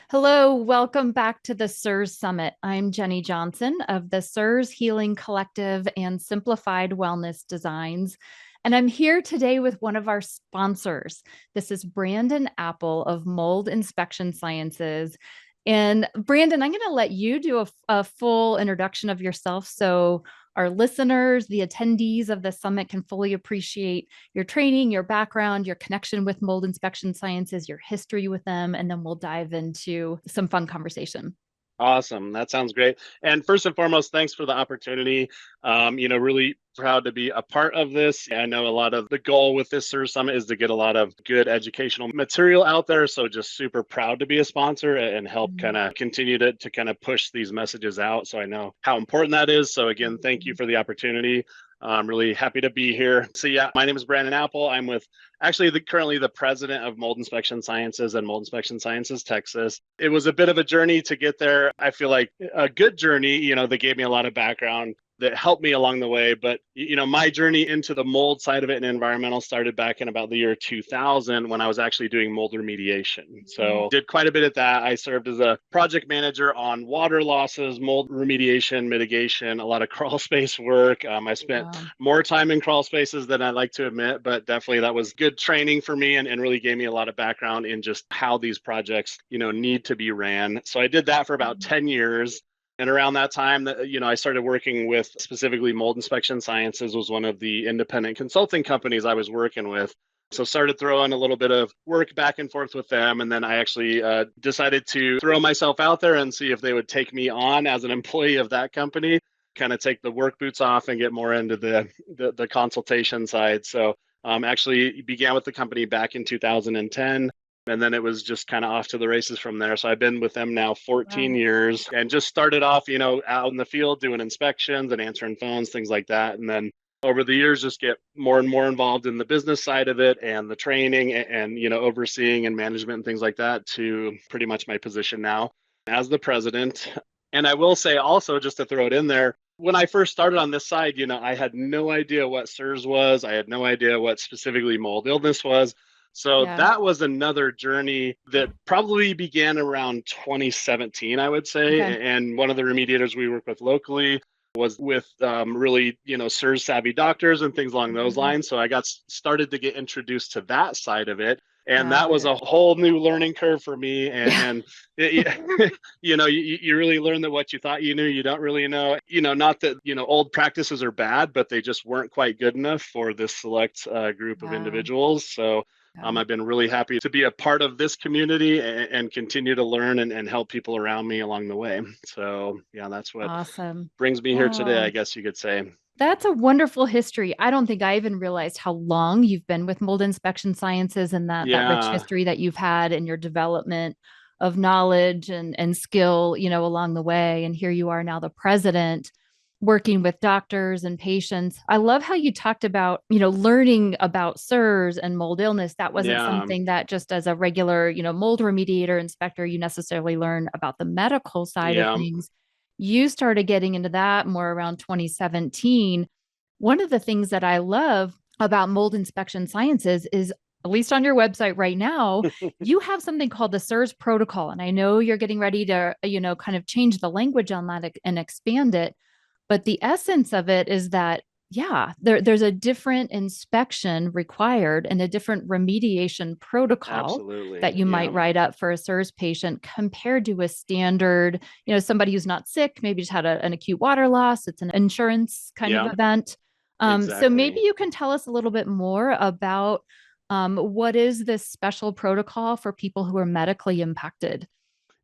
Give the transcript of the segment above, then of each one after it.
Hello, welcome back to the CIRS Summit. I'm Jenny Johnson of the CIRS Healing Collective and Simplified Wellness Designs. And I'm here today with one of our sponsors. This is Brandon Apple of Mold Inspection Sciences. And Brandon, I'm going to let you do a full introduction of yourself so our listeners, the attendees of the summit, can fully appreciate your training, your background, your connection with mold inspection sciences, your history with them, and then we'll dive into some fun conversation. Awesome. That sounds great. And first and foremost, thanks for the opportunity. Really proud to be a part of this. I know a lot of the goal with this CIRS Summit is to get a lot of good educational material out there. So just super proud to be a sponsor and help kind of continue to kind of push these messages out. So I know how important that is. So again, thank you for the opportunity. I'm really happy to be here. So yeah, my name is Brandon Apple. I'm with currently the president of Mold Inspection Sciences and Mold Inspection Sciences Texas. It was a bit of a journey to get there. I feel like a good journey, that gave me a lot of background that helped me along the way. But, my journey into the mold side of it and environmental started back in about the year 2000 when I was actually doing mold remediation. So did quite a bit of that. I served as a project manager on water losses, mold remediation, mitigation, a lot of crawl space work. I spent more time in crawl spaces than I like to admit, but definitely that was good training for me and really gave me a lot of background in just how these projects, need to be ran. So I did that for about 10 years. And around that time, I started working with specifically Mold Inspection Sciences was one of the independent consulting companies I was working with. So started throwing a little bit of work back and forth with them. And then I actually decided to throw myself out there and see if they would take me on as an employee of that company, kind of take the work boots off and get more into the consultation side. So actually began with the company back in 2010. And then it was just kind of off to the races from there. So I've been with them now 14 years and just started off, out in the field doing inspections and answering phones, things like that. And then over the years, just get more and more involved in the business side of it and the training and overseeing and management and things like that to pretty much my position now as the president. And I will say also, just to throw it in there, when I first started on this side, I had no idea what CIRS was. I had no idea what specifically mold illness was. So that was another journey that probably began around 2017, I would say. Okay. And one of the remediators we work with locally was with really, CIRS savvy doctors and things along those lines. So I got started to get introduced to that side of it. And that was a whole new learning curve for me. And you really learn that what you thought you knew, you don't really know. Not that, old practices are bad, but they just weren't quite good enough for this select group of individuals. So I've been really happy to be a part of this community and continue to learn and help people around me along the way. So yeah, that's what brings me here today, I guess you could say. That's a wonderful history. I don't think I even realized how long you've been with Mold Inspection Sciences and that rich history that you've had in your development of knowledge and skill, along the way. And here you are now the president working with doctors and patients. I love how you talked about, learning about CIRS and mold illness. That wasn't something that just as a regular, mold remediator inspector, you necessarily learn about the medical side of things. You started getting into that more around 2017. One of the things that I love about mold inspection sciences is, at least on your website right now, you have something called the CIRS protocol. And I know you're getting ready to, kind of change the language on that and expand it. But the essence of it is that, there's a different inspection required and a different remediation protocol that you might write up for a CIRS patient compared to a standard, somebody who's not sick, maybe just had an acute water loss. It's an insurance kind of event. So maybe you can tell us a little bit more about what is this special protocol for people who are medically impacted?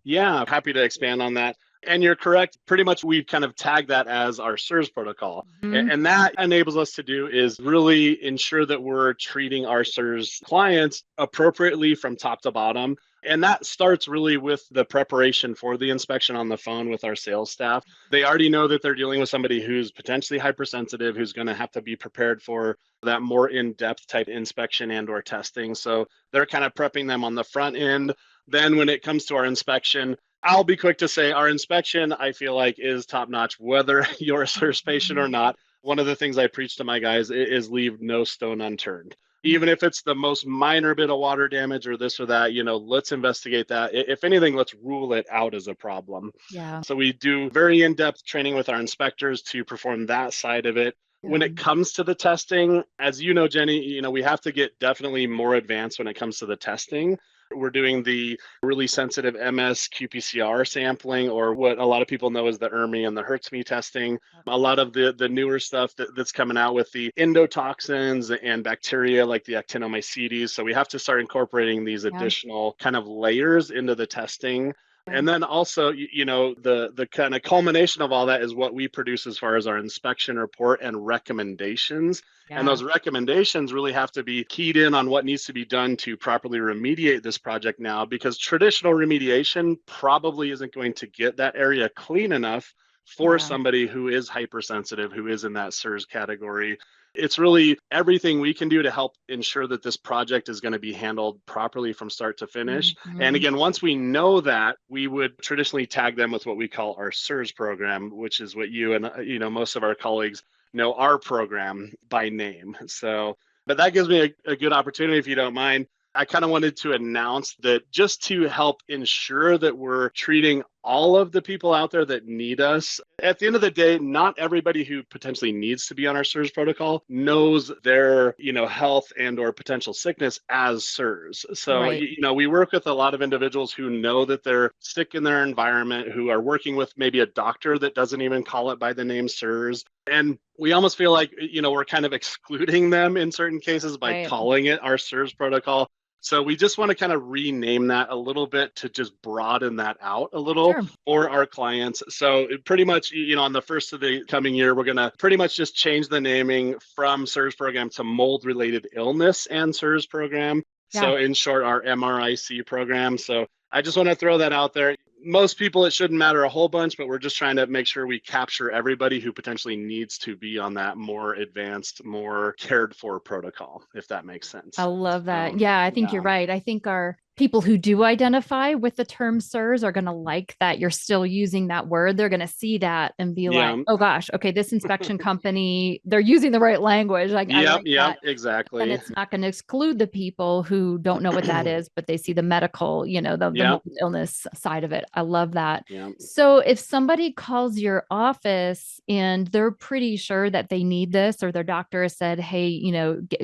Yeah, happy to expand on that. And you're correct. Pretty much we've kind of tagged that as our CIRS protocol. And that enables us to do is really ensure that we're treating our CIRS clients appropriately from top to bottom. And that starts really with the preparation for the inspection on the phone with our sales staff. They already know that they're dealing with somebody who's potentially hypersensitive, who's going to have to be prepared for that more in-depth type inspection and or testing. So they're kind of prepping them on the front end. Then when it comes to our inspection, I'll be quick to say our inspection, I feel like, is top notch, whether you're a CIRS patient or not. One of the things I preach to my guys is leave no stone unturned. even if it's the most minor bit of water damage or this or that, let's investigate that. If anything, let's rule it out as a problem. Yeah. So we do very in-depth training with our inspectors to perform that side of it. When it comes to the testing, as you know, Jenny, we have to get definitely more advanced when it comes to the testing. We're doing the really sensitive MS qPCR sampling, or what a lot of people know as the ERMI and the HERTSMI testing. A lot of the newer stuff that's coming out with the endotoxins and bacteria like the actinomycetes. So we have to start incorporating these additional kind of layers into the testing. And then also, the kind of culmination of all that is what we produce as far as our inspection report and recommendations. Yeah. And those recommendations really have to be keyed in on what needs to be done to properly remediate this project now, because traditional remediation probably isn't going to get that area clean enough for somebody who is hypersensitive, who is in that CIRS category. It's really everything we can do to help ensure that this project is going to be handled properly from start to finish. And again, once we know that, we would traditionally tag them with what we call our CIRS program, which is what you and most of our colleagues know our program by name. So, but that gives me a good opportunity, if you don't mind. I kind of wanted to announce that just to help ensure that we're treating all of the people out there that need us. At the end of the day, not everybody who potentially needs to be on our CIRS protocol knows their, health and or potential sickness as CIRS. So, we work with a lot of individuals who know that they're sick in their environment, who are working with maybe a doctor that doesn't even call it by the name CIRS. And we almost feel like, we're kind of excluding them in certain cases by calling it our CIRS protocol. So we just want to kind of rename that a little bit to just broaden that out a little for our clients. So pretty much, on the first of the coming year, we're going to pretty much just change the naming from CIRS program to mold related illness and CIRS program. So in short, our MRIC program. So I just want to throw that out there. Most people, it shouldn't matter a whole bunch, but we're just trying to make sure we capture everybody who potentially needs to be on that more advanced, more cared for protocol, if that makes sense. I love that. Yeah, I think you're right. I think our people who do identify with the term CIRS are going to like that you're still using that word. They're going to see that and be like, oh gosh, okay, this inspection company, they're using the right language. I like that. Exactly. And it's not going to exclude the people who don't know what that is, but they see the medical, the illness side of it. I love that. So if somebody calls your office and they're pretty sure that they need this, or their doctor has said, hey,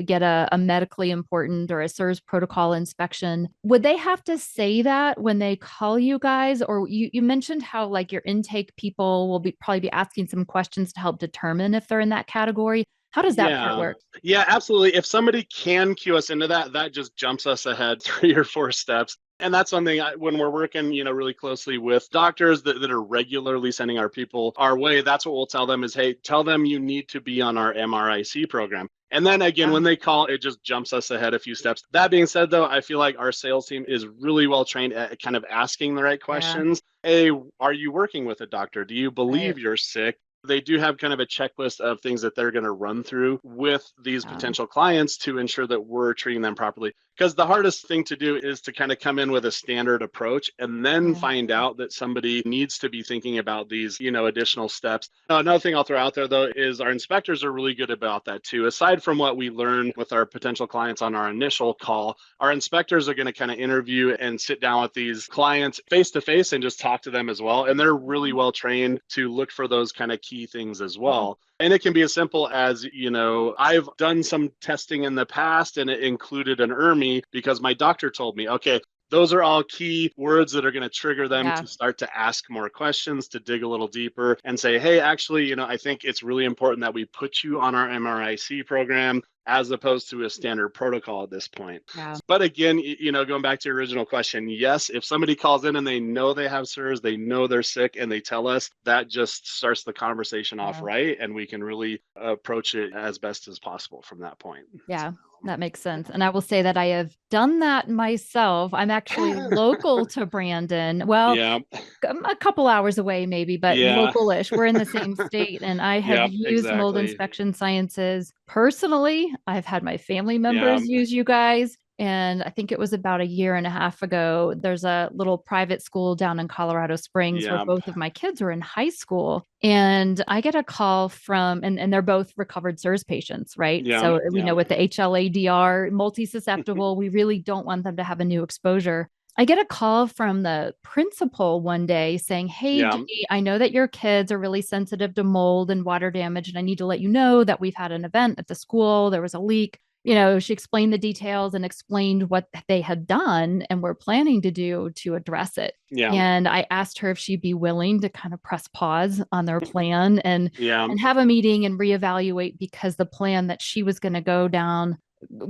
get a medically important or a CIRS protocol inspection, would they have to say that when they call you guys? Or you mentioned how like your intake people will probably be asking some questions to help determine if they're in that category. How does that part work? Yeah, absolutely. If somebody can cue us into that, that just jumps us ahead 3 or 4 steps. And that's something when we're working, really closely with doctors that are regularly sending our people our way, that's what we'll tell them is, hey, tell them you need to be on our MRIC program. And then again, when they call, it just jumps us ahead a few steps. That being said, though, I feel like our sales team is really well trained at kind of asking the right questions. Hey, are you working with a doctor? Do you believe you're sick? They do have kind of a checklist of things that they're going to run through with these potential clients to ensure that we're treating them properly. Because the hardest thing to do is to kind of come in with a standard approach and then find out that somebody needs to be thinking about these, additional steps. Another thing I'll throw out there, though, is our inspectors are really good about that, too. Aside from what we learn with our potential clients on our initial call, our inspectors are going to kind of interview and sit down with these clients face to face and just talk to them as well. And they're really well trained to look for those kind of key things as well. And it can be as simple as, I've done some testing in the past and it included an ERMI because my doctor told me, okay, those are all key words that are going to trigger them to start to ask more questions, to dig a little deeper and say, hey, actually, I think it's really important that we put you on our MRIC program as opposed to a standard protocol at this point. But again, going back to your original question, yes, if somebody calls in and they know they have CIRS, they know they're sick and they tell us, that just starts the conversation off right. And we can really approach it as best as possible from that point. Yeah. That makes sense. And I will say that I have done that myself. I'm actually local to Brandon. Well, a couple hours away maybe, but local-ish. We're in the same state. And I have used mold inspection sciences personally. I've had my family members use you guys. And I think it was about a year and a half ago. There's a little private school down in Colorado Springs where Yep. both of my kids were in high school. And I get a call from, and they're both recovered CIRS patients, right? Yeah. So we Yeah. know with the HLA-DR, multi-susceptible, we really don't want them to have a new exposure. I get a call from the principal one day saying, "Hey, Yeah. Jenny, I know that your kids are really sensitive to mold and water damage, and I need to let you know that we've had an event at the school. There was a leak." She explained the details and explained what they had done and were planning to do to address it. Yeah. And I asked her if she'd be willing to kind of press pause on their plan Yeah. and have a meeting and reevaluate, because the plan that she was going to go down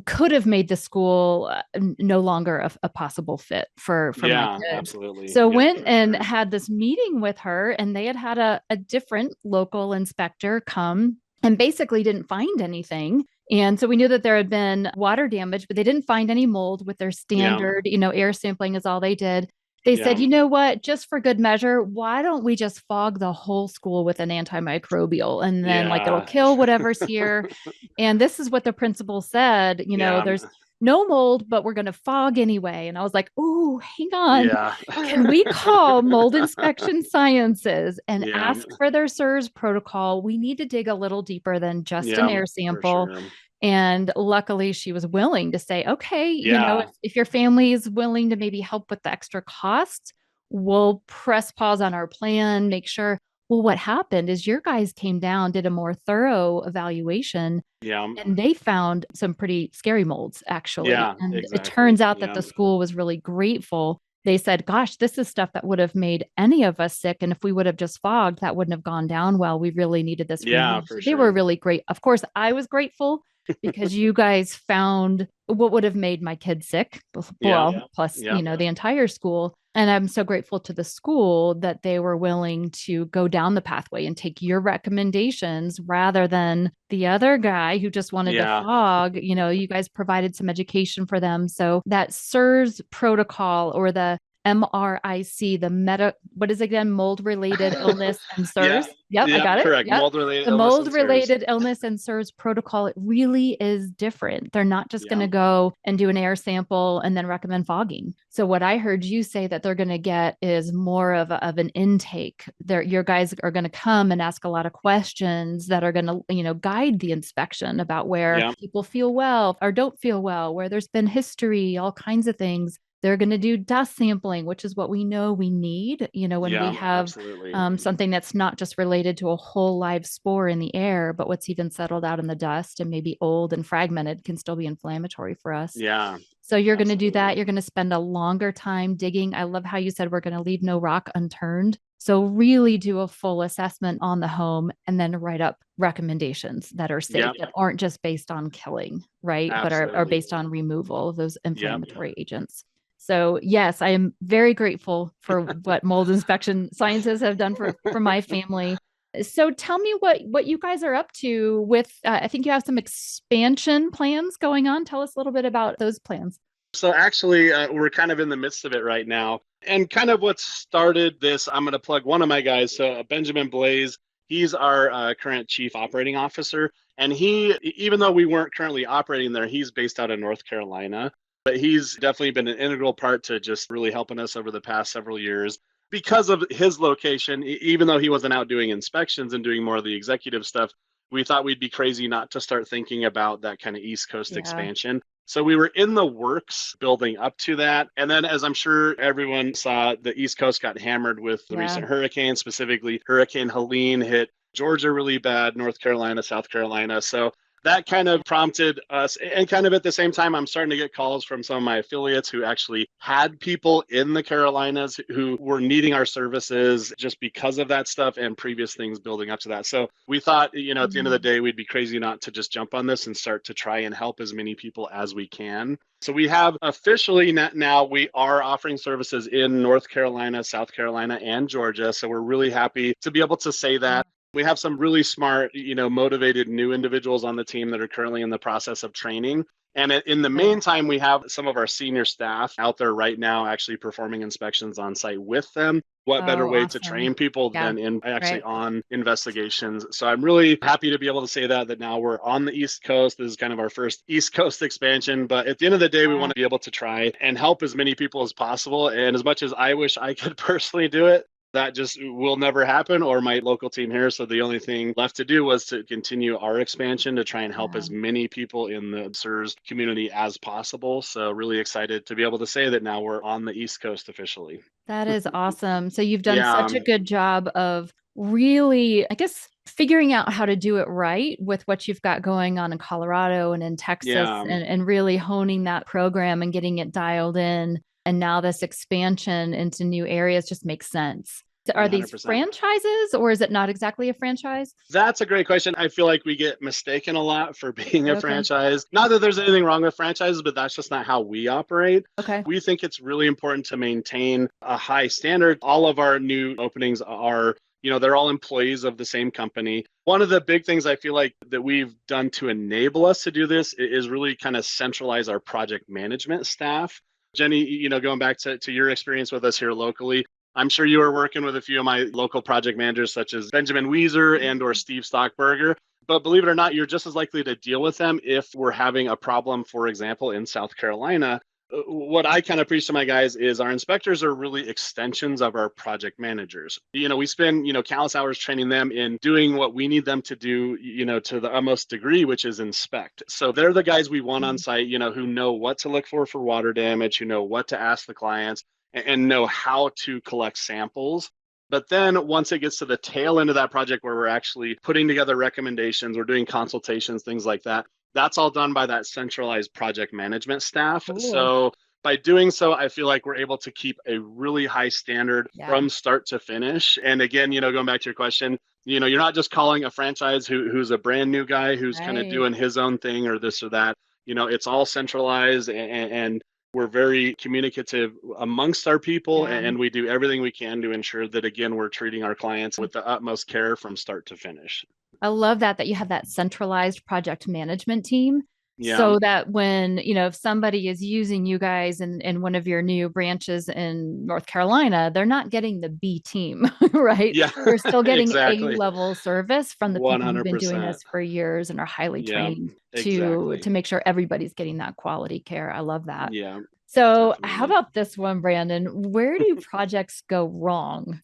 could have made the school no longer a possible fit for my Yeah, kids. absolutely. So Yep, went for and sure. had this meeting with her, and they had a different local inspector come and basically didn't find anything. And so we knew that there had been water damage, but they didn't find any mold with their Yeah. standard, air sampling is all they did. They said, Yeah. you know what, just for good measure, why don't we just fog the whole school with an antimicrobial, and then like it'll Yeah. kill whatever's here. And this is what the principal said, Yeah. there's no mold, but we're going to fog anyway. And I was like, "Oh, hang on. Yeah. Can we call Mold Inspection Sciences and Yeah. ask for their CIRS protocol? We need to dig a little deeper than just an Yeah, air for sample." sure. And luckily, she was willing to say, "Okay, Yeah. if your family is willing to maybe help with the extra costs, we'll press pause on our plan, make sure." Well, what happened is your guys came down, did a more thorough evaluation, Yeah. and they found some pretty scary molds, actually. Yeah, And it exactly. turns out that Yeah. the school was really grateful. They said, "Gosh, this is stuff that would have made any of us sick. And if we would have just fogged, that wouldn't have gone down well. We really needed this Yeah, removed." So for they were sure. really great. Of course, I was grateful because you guys found what would have made my kids sick. Yeah. Well, plus, Yeah. the entire school. And I'm so grateful to the school that they were willing to go down the pathway and take your recommendations rather than the other guy who just wanted to Yeah. fog. You guys provided some education for them. So that CIRS protocol, or the MRIC, what is it again? Mold related illness and Yeah. CIRS. Yep, I Yeah, got it. correct. Yep. Mold related The illness mold and SIRS. related illness and CIRS protocol, it really is different. They're not just going Yeah. to go and do an air sample and then recommend fogging. So what I heard you say that they're going to get is more of an intake. Your guys are going to come and ask a lot of questions that are going to, guide the inspection about where Yeah. people feel well or don't feel well, where there's been history, all kinds of things. They're going to do dust sampling, which is what we know we need, when we Yeah, have absolutely. something that's not just related to a whole live spore in the air, but what's even settled out in the dust and maybe old and fragmented can still be inflammatory for us. Yeah. So you're going to do that. Absolutely. You're going to spend a longer time digging. I love how you said we're going to leave no rock unturned. So really do a full assessment on the home and then write up recommendations that are safe, Yep. that aren't just based on killing, right? But are Absolutely. based on removal of those Yep. inflammatory agents. So yes, I am very grateful for what mold inspection sciences have done for my family. So tell me what you guys are up to with, I think you have some expansion plans going on. Tell us a little bit about those plans. So actually, we're kind of in the midst of it right now. And kind of what started this, I'm going to plug one of my guys. So Benjamin Blaze, he's our current chief operating officer. And he, even though we weren't currently operating there, he's based out of North Carolina. But he's definitely been an integral part to just really helping us over the past several years. Because of his location, even though he wasn't out doing inspections and doing more of the executive stuff, we thought we'd be crazy not to start thinking about that kind of East Coast expansion. So we were in the works building up to that. And then, as I'm sure everyone saw, the East Coast got hammered with the recent hurricanes, specifically Hurricane Helene hit Georgia really bad, North Carolina, South Carolina. So that kind of prompted us. And kind of at the same time, I'm starting to get calls from some of my affiliates who actually had people in the Carolinas who were needing our services just because of that stuff and previous things building up to that. So we thought, at the end of the day, we'd be crazy not to just jump on this and start to try and help as many people as we can. So we have officially now, we are offering services in North Carolina, South Carolina, and Georgia. So we're really happy to be able to say that. We have some really smart, motivated new individuals on the team that are currently in the process of training. And in the meantime, we have some of our senior staff out there right now actually performing inspections on site with them. what better Oh, way to awesome. train people Yeah. than in actually Right. on investigations? So I'm really happy to be able to say that now we're on the East Coast. This is kind of our first East Coast expansion, but at the end of the day, we want Yeah. to be able to try and help as many people as possible. And as much as I wish I could personally do it, that just will never happen, or my local team here. So the only thing left to do was to continue our expansion to try and help Yeah. as many people in the CIRS community as possible. So really excited to be able to say that now we're on the East Coast officially. That is awesome. So you've done Yeah, such a good job of really, I guess, figuring out how to do it right with what you've got going on in Colorado and in Texas yeah, and really honing that program and getting it dialed in. And now this expansion into new areas just makes sense. So are these 100%. franchises or is it not exactly a franchise? That's a great question. I feel like we get mistaken a lot for being a Okay. franchise. Not that there's anything wrong with franchises, but that's just not how we operate. Okay. We think it's really important to maintain a high standard. All of our new openings are, they're all employees of the same company. One of the big things I feel like that we've done to enable us to do this is really kind of centralize our project management staff. Jenny, going back to your experience with us here locally, I'm sure you are working with a few of my local project managers, such as Benjamin Weezer and or Steve Stockberger. But believe it or not, you're just as likely to deal with them if we're having a problem, for example, in South Carolina. What I kind of preach to my guys is our inspectors are really extensions of our project managers. We spend, countless hours training them in doing what we need them to do, to the utmost degree, which is inspect. So they're the guys we want on site, who know what to look for water damage, who know what to ask the clients and know how to collect samples. But then once it gets to the tail end of that project where we're actually putting together recommendations, we're doing consultations, things like that, that's all done by that centralized project management staff. Cool. So by doing so, I feel like we're able to keep a really high standard Yeah. from start to finish. And again, going back to your question, you're not just calling a franchise who's a brand new guy who's kind of Right. doing his own thing or this or that. It's all centralized and we're very communicative amongst our people, Yeah. and we do everything we can to ensure that, again, we're treating our clients with the utmost care from start to finish. I love that you have that centralized project management team Yeah. so that when, if somebody is using you guys in one of your new branches in North Carolina, they're not getting the B team, right? Yeah, They're still getting A exactly. level service from the people who've been doing 100%. this for years and are highly Yeah, trained exactly. to make sure everybody's getting that quality care. I love that. Yeah, So, how definitely. about this one, Brandon? Where do projects go wrong?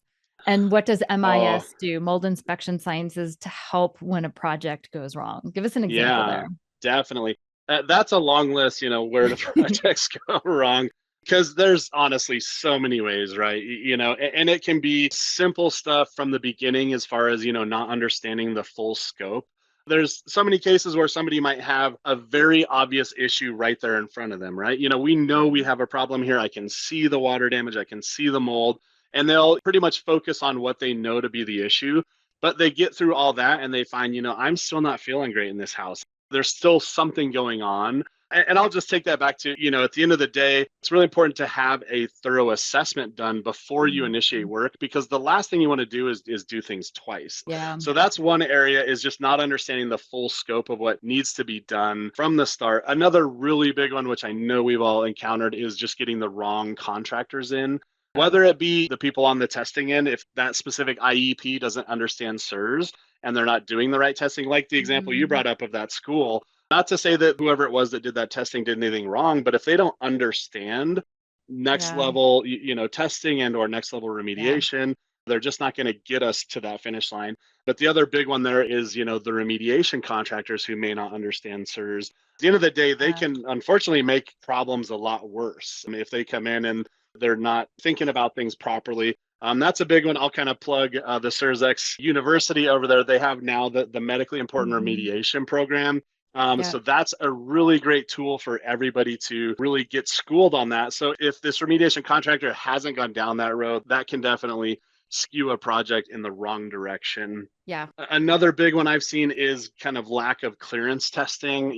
And what does Oh, MIS do, Mold Inspection Sciences, to help when a project goes wrong? Give us an example yeah, there. definitely. That's a long list, where the projects go wrong. Because there's honestly so many ways, right? And it can be simple stuff from the beginning as far as, not understanding the full scope. There's so many cases where somebody might have a very obvious issue right there in front of them, right? We know we have a problem here. I can see the water damage, I can see the mold, and they'll pretty much focus on what they know to be the issue. But they get through all that and they find, I'm still not feeling great in this house. There's still something going on. And I'll just take that back to, at the end of the day, it's really important to have a thorough assessment done before you initiate Mhm. work, because the last thing you want to do is do things twice. Yeah. So that's one area, is just not understanding the full scope of what needs to be done from the start. Another really big one, which I know we've all encountered, is just getting the wrong contractors in. Whether it be the people on the testing end, if that specific IEP doesn't understand CIRS and they're not doing the right testing, like the example you Mhm. brought up of that school, not to say that whoever it was that did that testing did anything wrong, but if they don't understand next Yeah. level, testing and or next level Yeah. remediation, they're just not going to get us to that finish line. But the other big one there is, the remediation contractors who may not understand CIRS. At the end of the day, they Yeah. can unfortunately make problems a lot worse. I mean, if they come in and they're not thinking about things properly. That's a big one. I'll kind of plug the CIRSX University over there. They have now the medically important Mhm. remediation program. Yeah. So that's a really great tool for everybody to really get schooled on that. So if this remediation contractor hasn't gone down that road, that can definitely skew a project in the wrong direction. Yeah. Another big one I've seen is kind of lack of clearance testing,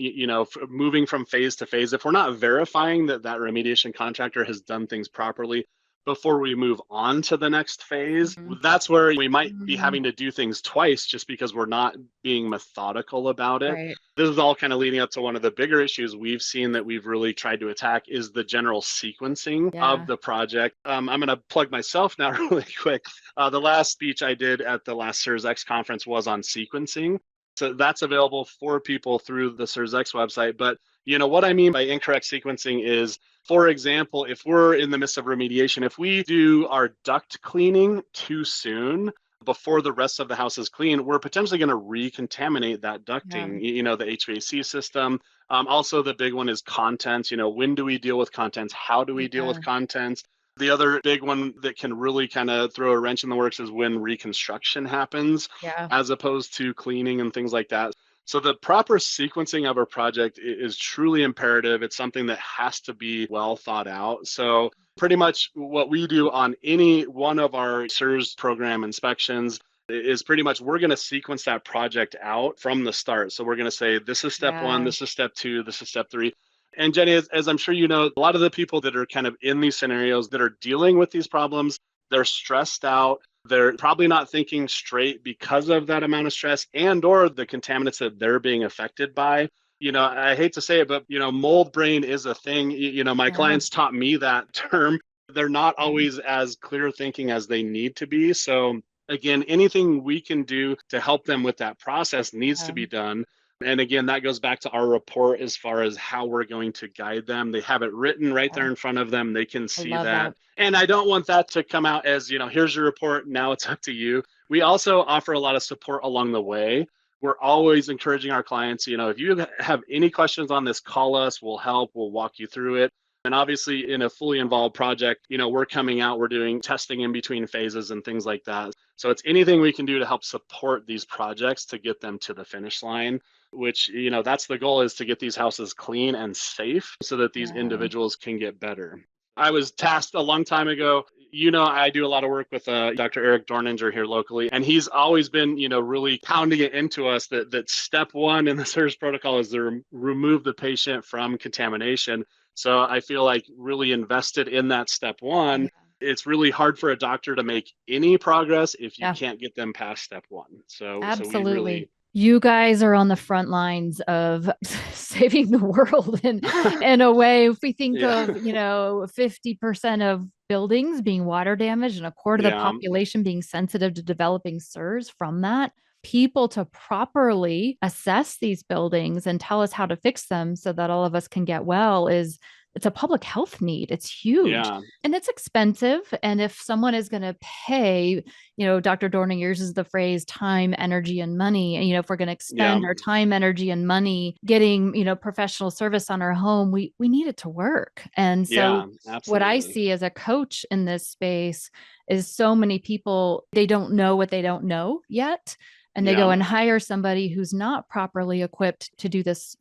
moving from phase to phase. If we're not verifying that that remediation contractor has done things properly before we move on to the next phase. Mhm. That's where we might be Mhm. having to do things twice just because we're not being methodical about it. Right. This is all kind of leading up to one of the bigger issues we've seen that we've really tried to attack is the general sequencing of Yeah. the project. I'm going to plug myself now really quick. The last speech I did at the last CIRS conference was on sequencing. So that's available for people through the CIRS website. But what I mean by incorrect sequencing is, for example, if we're in the midst of remediation, if we do our duct cleaning too soon before the rest of the house is clean, we're potentially going to recontaminate that Yeah. ducting, the HVAC system. Also, the big one is contents. When do we deal with contents? How do we deal with Yeah. contents? The other big one that can really kind of throw a wrench in the works is when reconstruction happens, Yeah. as opposed to cleaning and things like that. So the proper sequencing of a project is truly imperative. It's something that has to be well thought out. So pretty much what we do on any one of our CIRS program inspections is pretty much we're going to sequence that project out from the start. So we're going to say, this is step one, Yeah. this is step two, this is step three. And Jenny, as I'm sure you know, a lot of the people that are kind of in these scenarios that are dealing with these problems, they're stressed out. They're probably not thinking straight because of that amount of stress and or the contaminants that they're being affected by. I hate to say it, but mold brain is a thing. My Yeah. clients taught me that term. They're not Yeah. always as clear thinking as they need to be. So again, anything we can do to help them with that process needs to Yeah. be done. And again, that goes back to our report as far as how we're going to guide them. They have it written right Yeah. there in front of them. They can I see love that. that. And I don't want that to come out as, here's your report. Now it's up to you. We also offer a lot of support along the way. We're always encouraging our clients, if you have any questions on this, call us, we'll help, we'll walk you through it. And obviously, in a fully involved project, we're coming out, we're doing testing in between phases and things like that. So it's anything we can do to help support these projects to get them to the finish line, which, that's the goal, is to get these houses clean and safe so that these Yeah. individuals can get better. I was tasked a long time ago. I do a lot of work with Dr. Eric Dorninger here locally, and he's always been, really pounding it into us that step one in the CIRS protocol is to remove the patient from contamination. So I feel like really invested in that step one. Yeah. It's really hard for a doctor to make any progress if you Yeah. can't get them past step one. So we Absolutely. really, You guys are on the front lines of saving the world in a way. If we think yeah, of, 50% of buildings being water damaged and a quarter of the yeah, population being sensitive to developing CIRS from that, people to properly assess these buildings and tell us how to fix them so that all of us can get well it's a public health need. It's huge yeah, and it's expensive. And if someone is going to pay, Dr. Dorning uses the phrase time, energy, and money. And, if we're going to yeah, expend our time, energy, and money getting, professional service on our home, we need it to work. And so yeah, what I absolutely. see as a coach in this space is so many people, they don't know what they don't know yet. And they go Yeah, and hire somebody who's not properly equipped to do this,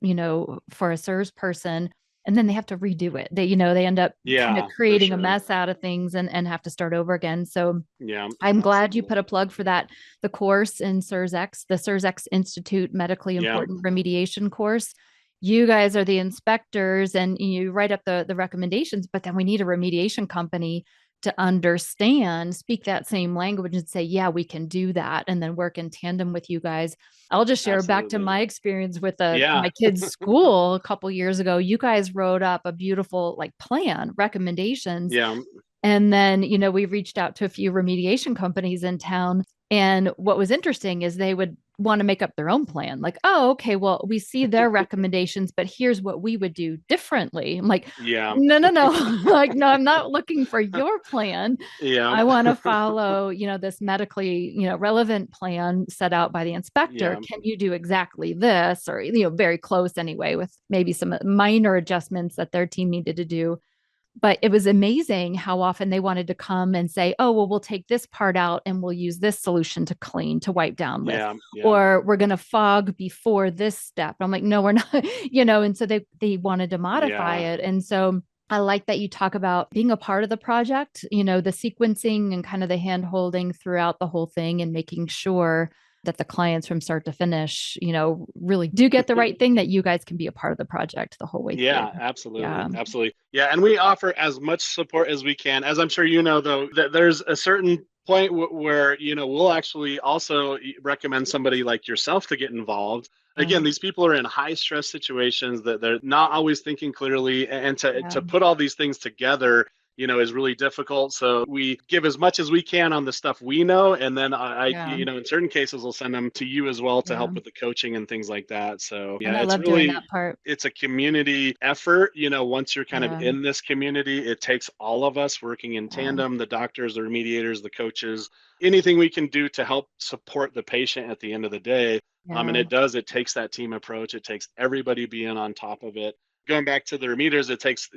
for a CIRS person, and then they have to redo it. They end up kind of yeah, for creating a sure. mess out of things and have to start over again. So Yeah, I'm glad you put a absolutely. plug for that. The course in CIRS, the CIRS Institute Medically Yeah, Important Remediation course. You guys are the inspectors and you write up the recommendations, but then we need a remediation company to understand, speak that same language and say, yeah, we can do that. And then work in tandem with you guys. I'll just share back to absolutely. my experience with Yeah, my kids' school a couple years ago. You guys wrote up a beautiful plan, recommendations, yeah, and then, we reached out to a few remediation companies in town. And what was interesting is they would want to make up their own plan. Like, oh, okay, well, we see their recommendations, but here's what we would do differently. I'm like, yeah, no, no, no. Like, no, I'm not looking for your plan. yeah, I want to follow, this medically, relevant plan set out by the inspector. yeah, Can you do exactly this? Or, very close anyway, with maybe some minor adjustments that their team needed to do. But it was amazing how often they wanted to come and say, oh, well, we'll take this part out and we'll use this solution to clean, to wipe down with, yeah, yeah, or we're going to fog before this step. I'm like, no, we're not, and so they wanted to modify yeah, it. And so I like that you talk about being a part of the project, the sequencing and kind of the hand holding throughout the whole thing and making sure that the clients from start to finish, really do get the right thing, that you guys can be a part of the project the whole way through. Yeah, absolutely. Yeah. Absolutely. Yeah. And we offer as much support as we can. As I'm sure you know, though, that there's a certain point where, we'll actually also recommend somebody like yourself to get involved. Again, these people are in high stress situations that they're not always thinking clearly, and to put all these things together, is really difficult. So we give as much as we can on the stuff we know, and then in certain cases, we'll send them to you as well to help with the coaching and things like that. So And yeah, I love doing that part. it's a community effort. Once you're kind of in this community, it takes all of us working in tandem, the doctors, the remediators, the coaches, anything we can do to help support the patient at the end of the day. And it takes that team approach. It takes everybody being on top of it. Going back to the remediators, it takes,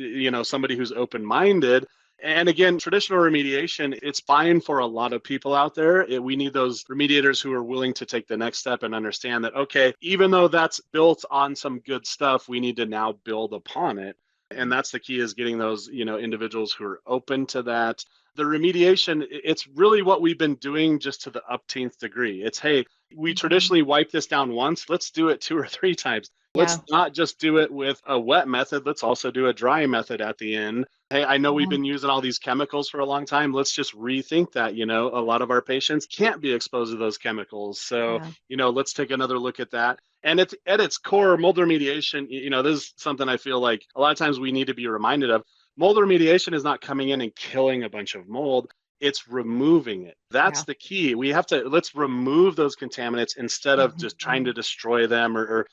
somebody who's open-minded. And again, traditional remediation, it's fine for a lot of people out there. We need those remediators who are willing to take the next step and understand that, okay, even though that's built on some good stuff, we need to now build upon it. And that's the key, is getting those, individuals who are open to that. The remediation, it's really what we've been doing, just to the upteenth degree. It's, hey, we traditionally wipe this down once. Let's do it 2 or 3 times. Let's not just do it with a wet method. Let's also do a dry method at the end. Hey, I know we've been using all these chemicals for a long time. Let's just rethink that. A lot of our patients can't be exposed to those chemicals. So, let's take another look at that. And it's at its core, mold remediation, this is something I feel like a lot of times we need to be reminded of. Mold remediation is not coming in and killing a bunch of mold. It's removing it. That's the key. Let's remove those contaminants instead of just trying to destroy them, or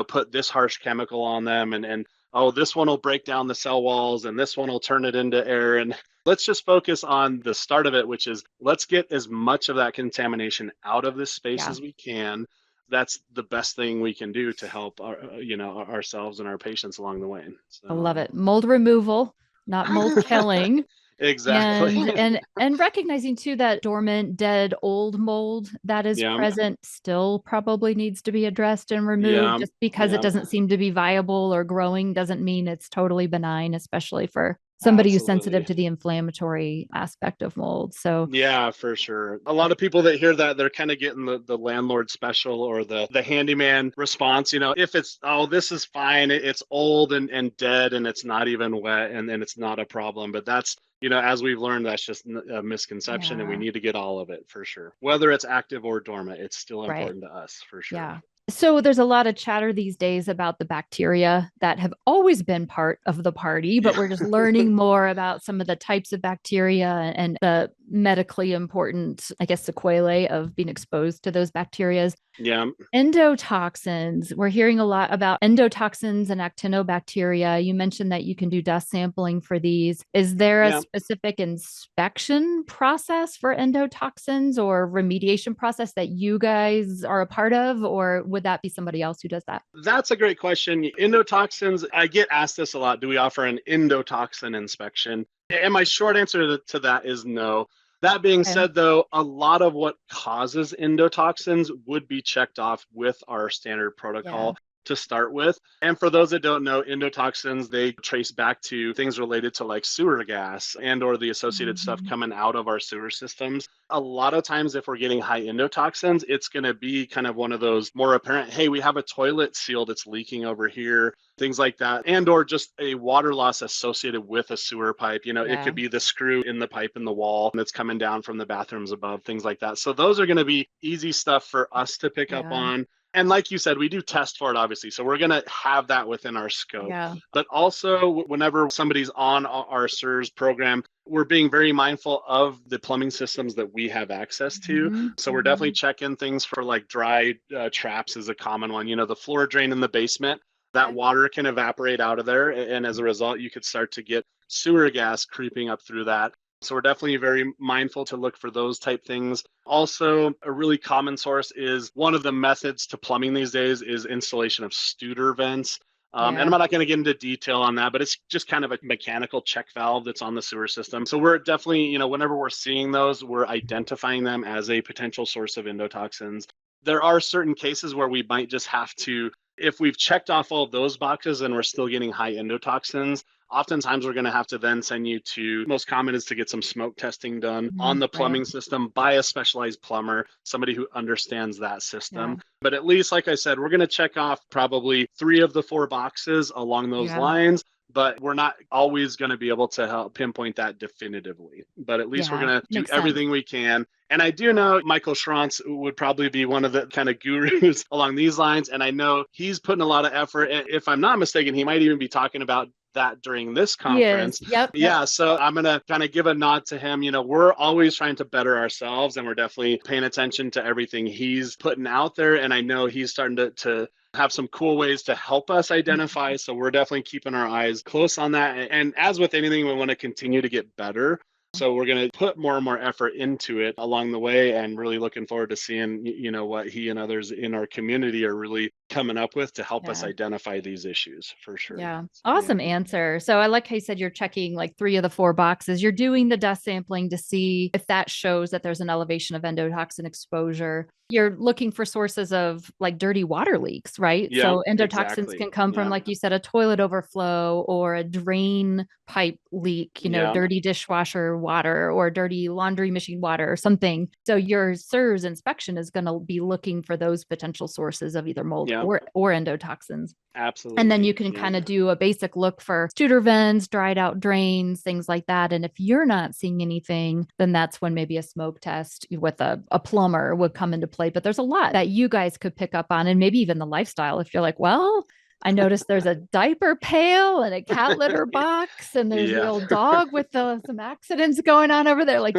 put this harsh chemical on them, and oh, this one will break down the cell walls and this one will turn it into air. And let's just focus on the start of it, which is, let's get as much of that contamination out of this space as we can. That's the best thing we can do to help ourselves and our patients along the way. So. I love it. Mold removal, not mold killing. Exactly. And recognizing too that dormant, dead, old mold that is present still probably needs to be addressed and removed. Just because it doesn't seem to be viable or growing doesn't mean it's totally benign, especially for somebody who's sensitive to the inflammatory aspect of mold. So yeah, for sure. A lot of people that hear that, they're kind of getting the landlord special, or the handyman response. If it's, oh, this is fine, it's old and dead and it's not even wet, and it's not a problem. But that's, as we've learned, that's just a misconception, and we need to get all of it, for sure. Whether it's active or dormant, it's still important to us, for sure. Yeah. So there's a lot of chatter these days about the bacteria that have always been part of the party, but we're just learning more about some of the types of bacteria and the medically important, I guess, sequelae of being exposed to those bacteria. Yeah. Endotoxins. We're hearing a lot about endotoxins and actinobacteria. You mentioned that you can do dust sampling for these. Is there a specific inspection process for endotoxins or remediation process that you guys are a part of, or would that be somebody else who does that? That's a great question. Endotoxins, I get asked this a lot. Do we offer an endotoxin inspection? And my short answer to that is no. That being said, though, a lot of what causes endotoxins would be checked off with our standard protocol to start with. And for those that don't know, endotoxins, they trace back to things related to like sewer gas and or the associated stuff coming out of our sewer systems. A lot of times, if we're getting high endotoxins, it's going to be kind of one of those more apparent, hey, we have a toilet seal that's leaking over here, things like that, and or just a water loss associated with a sewer pipe. It could be the screw in the pipe in the wall that's coming down from the bathrooms above, things like that. So those are going to be easy stuff for us to pick up on. And like you said, we do test for it, obviously. So we're going to have that within our scope. But also, whenever somebody's on our CIRS program, we're being very mindful of the plumbing systems that we have access to. So we're definitely checking things for like dry traps is a common one. The floor drain in the basement, that water can evaporate out of there. And as a result, you could start to get sewer gas creeping up through that. So we're definitely very mindful to look for those type things. Also, a really common source is one of the methods to plumbing these days is installation of Studer vents. And I'm not going to get into detail on that, but it's just kind of a mechanical check valve that's on the sewer system. So we're definitely, whenever we're seeing those, we're identifying them as a potential source of endotoxins. There are certain cases where we might just have to, if we've checked off all of those boxes and we're still getting high endotoxins, oftentimes we're going to have to then send you to, most common is to get some smoke testing done on the plumbing system by a specialized plumber, somebody who understands that system. Yeah. But at least, like I said, we're going to check off probably 3 of the 4 boxes along those lines. But we're not always going to be able to help pinpoint that definitively. But at least we're going to do everything we can. And I do know Michael Schrantz would probably be one of the kind of gurus along these lines. And I know he's putting a lot of effort. And if I'm not mistaken, he might even be talking about that during this conference. Yeah. So I'm going to kind of give a nod to him. You know, we're always trying to better ourselves, and we're definitely paying attention to everything he's putting out there. And I know he's starting to have some cool ways to help us identify. So we're definitely keeping our eyes close on that. And as with anything, we want to continue to get better. So we're going to put more and more effort into it along the way, and really looking forward to seeing, you know, what he and others in our community are really coming up with to help us identify these issues for sure. Yeah. Awesome answer. So I like how you said you're checking like 3 of the 4 boxes. You're doing the dust sampling to see if that shows that there's an elevation of endotoxin exposure. You're looking for sources of like dirty water leaks, right? So endotoxins can come from, like you said, a toilet overflow or a drain pipe leak, you know, dirty dishwasher water or dirty laundry machine water or something. So your CIRS inspection is going to be looking for those potential sources of either mold or endotoxins. Absolutely. And then you can kind of do a basic look for Studer vents, dried out drains, things like that. And if you're not seeing anything, then that's when maybe a smoke test with a plumber would come into play. But there's a lot that you guys could pick up on, and maybe even the lifestyle. If you're like, well, I noticed there's a diaper pail and a cat litter box, and there's a little dog with some accidents going on over there. Like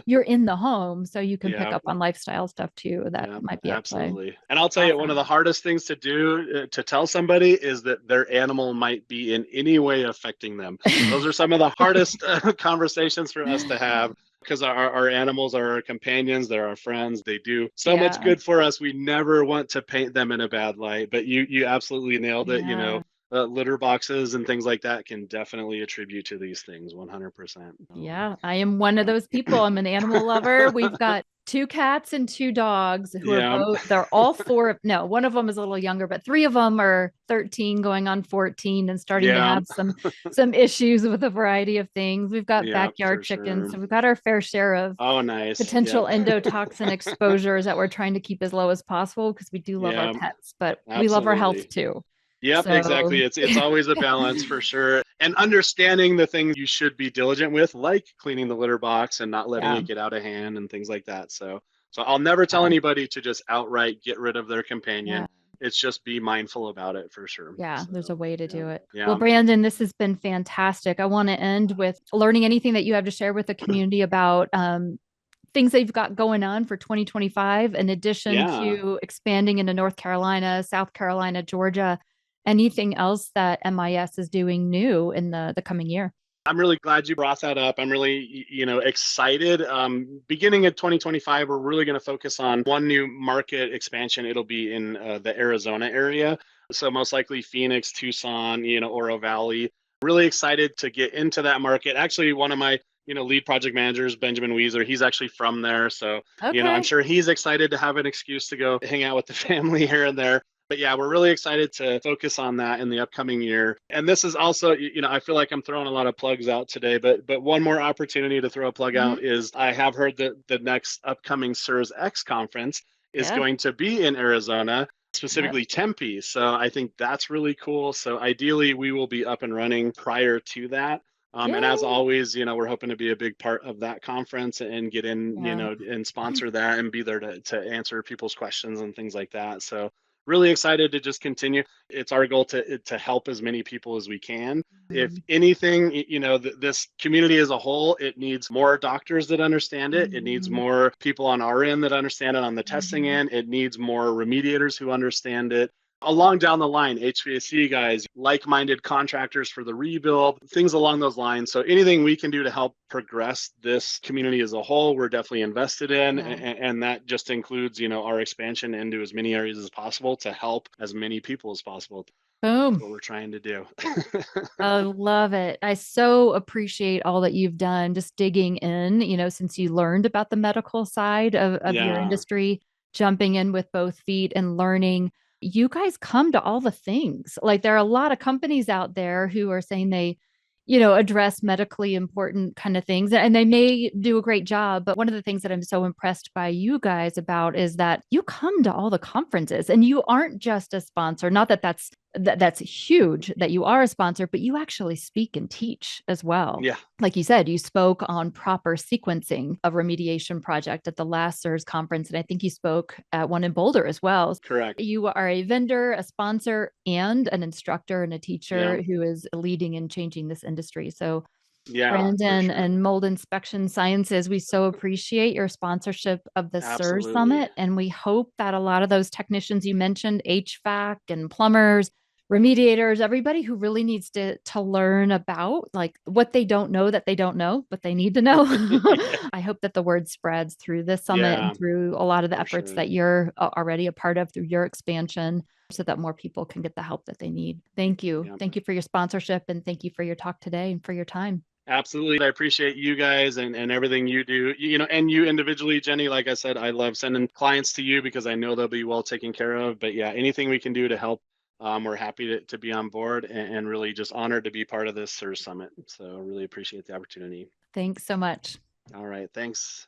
you're in the home, so you can pick up on lifestyle stuff too. That might be absolutely. And I'll tell you, one of the hardest things to do to tell somebody is that their animal might be in any way affecting them. Those are some of the hardest conversations for us to have. Because our animals are our companions, they're our friends, they do so much good for us. We never want to paint them in a bad light, but you absolutely nailed it. You know, litter boxes and things like that can definitely attribute to these things 100%. Yeah, I am one of those people. I'm an animal lover. We've got 2 cats and 2 dogs who are both, they're all 4. No, one of them is a little younger, but 3 of them are 13 going on 14 and starting to have some issues with a variety of things. We've got backyard chickens. So we've got our fair share of potential endotoxin exposures that we're trying to keep as low as possible, because we do love our pets, but we love our health too. Yep, exactly. It's always a balance for sure. And understanding the things you should be diligent with, like cleaning the litter box and not letting it get out of hand and things like that. So I'll never tell anybody to just outright get rid of their companion. It's just be mindful about it for sure. Yeah, there's a way to do it. Well, Brandon, this has been fantastic. I want to end with learning anything that you have to share with the community about things that you've got going on for 2025, in addition to expanding into North Carolina, South Carolina, Georgia. Anything else that MIS is doing new in the coming year? I'm really glad you brought that up. I'm really, excited. Beginning of 2025, we're really going to focus on one new market expansion. It'll be in the Arizona area. So most likely Phoenix, Tucson, Oro Valley. Really excited to get into that market. Actually, one of my lead project managers, Benjamin Weezer, he's actually from there. So, I'm sure he's excited to have an excuse to go hang out with the family here and there. But yeah, we're really excited to focus on that in the upcoming year. And this is also, I feel like I'm throwing a lot of plugs out today, but one more opportunity to throw a plug out is I have heard that the next upcoming CIRS X conference is going to be in Arizona, specifically Tempe. So I think that's really cool. So ideally, we will be up and running prior to that. And as always, we're hoping to be a big part of that conference and get in, and sponsor that and be there to answer people's questions and things like that. So really excited to just continue. It's our goal to help as many people as we can. If anything, this community as a whole, it needs more doctors that understand it. It needs more people on our end that understand it on the testing end. It needs more remediators who understand it. Along down the line, HVAC guys, like-minded contractors for the rebuild, things along those lines. So anything we can do to help progress this community as a whole, we're definitely invested in. And that just includes, our expansion into as many areas as possible to help as many people as possible. Boom. That's what we're trying to do. I love it. I so appreciate all that you've done, just digging in, since you learned about the medical side of your industry, jumping in with both feet and learning. You guys come to all the things. Like, there are a lot of companies out there who are saying they address medically important kind of things. And they may do a great job. But one of the things that I'm so impressed by you guys about is that you come to all the conferences and you aren't just a sponsor. Not that that's huge that you are a sponsor, but you actually speak and teach as well. Yeah. Like you said, you spoke on proper sequencing of remediation project at the last CIRS conference. And I think you spoke at one in Boulder as well. Correct. You are a vendor, a sponsor, and an instructor and a teacher who is leading and changing this industry. So Brandon and Mold Inspection Sciences, we so appreciate your sponsorship of the CIRS Summit. And we hope that a lot of those technicians you mentioned, HVAC and plumbers, remediators, everybody who really needs to learn about like what they don't know that they don't know, but they need to know. I hope that the word spreads through this summit and through a lot of the efforts that you're already a part of through your expansion so that more people can get the help that they need. Thank you. Yeah. Thank you for your sponsorship and thank you for your talk today and for your time. Absolutely. I appreciate you guys and everything you do, and you individually, Jenny. Like I said, I love sending clients to you because I know they'll be well taken care of. But yeah, anything we can do to help, we're happy to be on board and really just honored to be part of this CIRS Summit. So really appreciate the opportunity. Thanks so much. All right. Thanks.